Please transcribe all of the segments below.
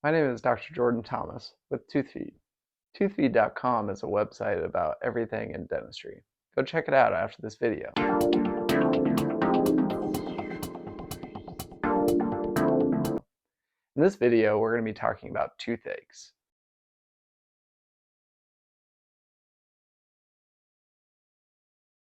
My name is Dr. Jordan Thomas with Toothfeed. Toothfeed.com is a website about everything in dentistry. Go check it out after this video. In this video, we're going to be talking about toothaches.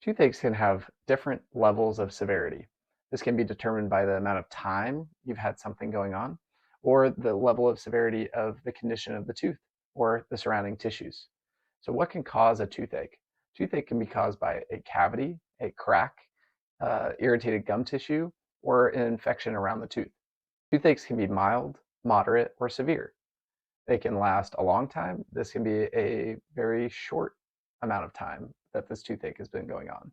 Toothaches can have different levels of severity. This can be determined by the amount of time you've had something going on, or the level of severity of the condition of the tooth or the surrounding tissues. So what can cause a toothache? Toothache can be caused by a cavity, a crack, irritated gum tissue, or an infection around the tooth. Toothaches can be mild, moderate, or severe. They can last a long time. This can be a very short amount of time that this toothache has been going on.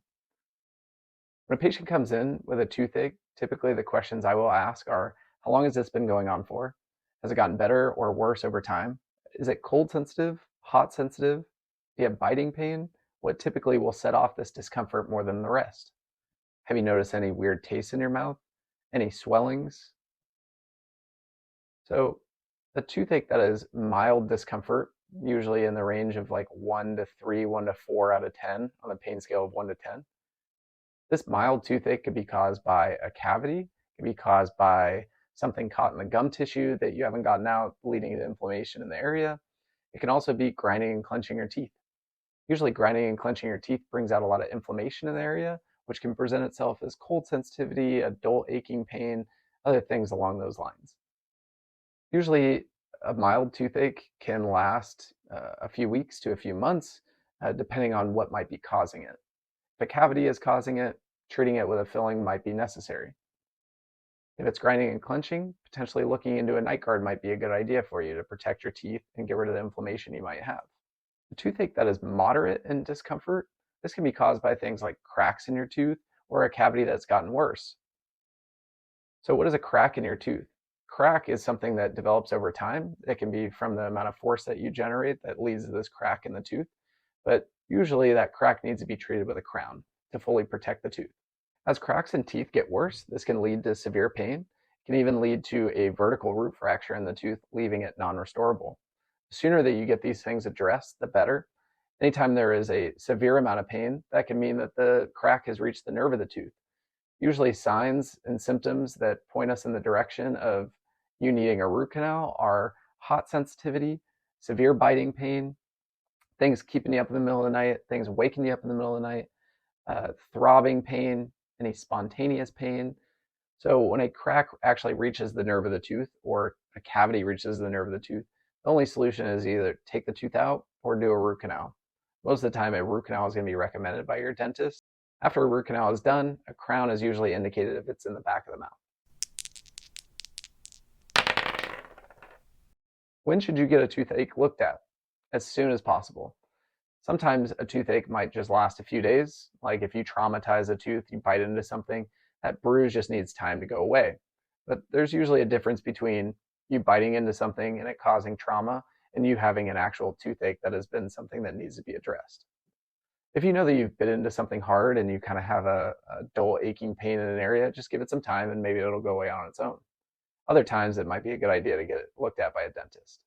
When a patient comes in with a toothache, typically the questions I will ask are, how long has this been going on for? Has it gotten better or worse over time? Is it cold sensitive, hot sensitive? Do you have biting pain? What typically will set off this discomfort more than the rest? Have you noticed any weird tastes in your mouth? Any swellings? So a toothache that is mild discomfort, usually in the range of like 1 to 3, 1 to 4 out of 10 on the pain scale of 1 to 10. This mild toothache could be caused by a cavity, it could be caused by something caught in the gum tissue that you haven't gotten out, leading to inflammation in the area. It can also be grinding and clenching your teeth. Usually grinding and clenching your teeth brings out a lot of inflammation in the area, which can present itself as cold sensitivity, a dull aching pain, other things along those lines. Usually a mild toothache can last a few weeks to a few months, depending on what might be causing it. If a cavity is causing it, treating it with a filling might be necessary. If it's grinding and clenching, potentially looking into a night guard might be a good idea for you to protect your teeth and get rid of the inflammation you might have. A toothache that is moderate in discomfort, this can be caused by things like cracks in your tooth or a cavity that's gotten worse. So what is a crack in your tooth? Crack is something that develops over time. It can be from the amount of force that you generate that leads to this crack in the tooth, but usually that crack needs to be treated with a crown to fully protect the tooth. As cracks in teeth get worse, this can lead to severe pain. It can even lead to a vertical root fracture in the tooth, leaving it non-restorable. The sooner that you get these things addressed, the better. Anytime there is a severe amount of pain, that can mean that the crack has reached the nerve of the tooth. Usually signs and symptoms that point us in the direction of you needing a root canal are hot sensitivity, severe biting pain, things keeping you up in the middle of the night, things waking you up in the middle of the night, throbbing pain, any spontaneous pain. So when a crack actually reaches the nerve of the tooth or a cavity reaches the nerve of the tooth, the only solution is either take the tooth out or do a root canal. Most of the time, a root canal is going to be recommended by your dentist. After a root canal is done, a crown is usually indicated if it's in the back of the mouth. When should you get a toothache looked at? As soon as possible. Sometimes a toothache might just last a few days. Like if you traumatize a tooth, you bite into something, that bruise just needs time to go away. But there's usually a difference between you biting into something and it causing trauma and you having an actual toothache that has been something that needs to be addressed. If you know that you've bit into something hard and you kind of have a dull aching pain in an area, just give it some time and maybe it'll go away on its own. Other times it might be a good idea to get it looked at by a dentist.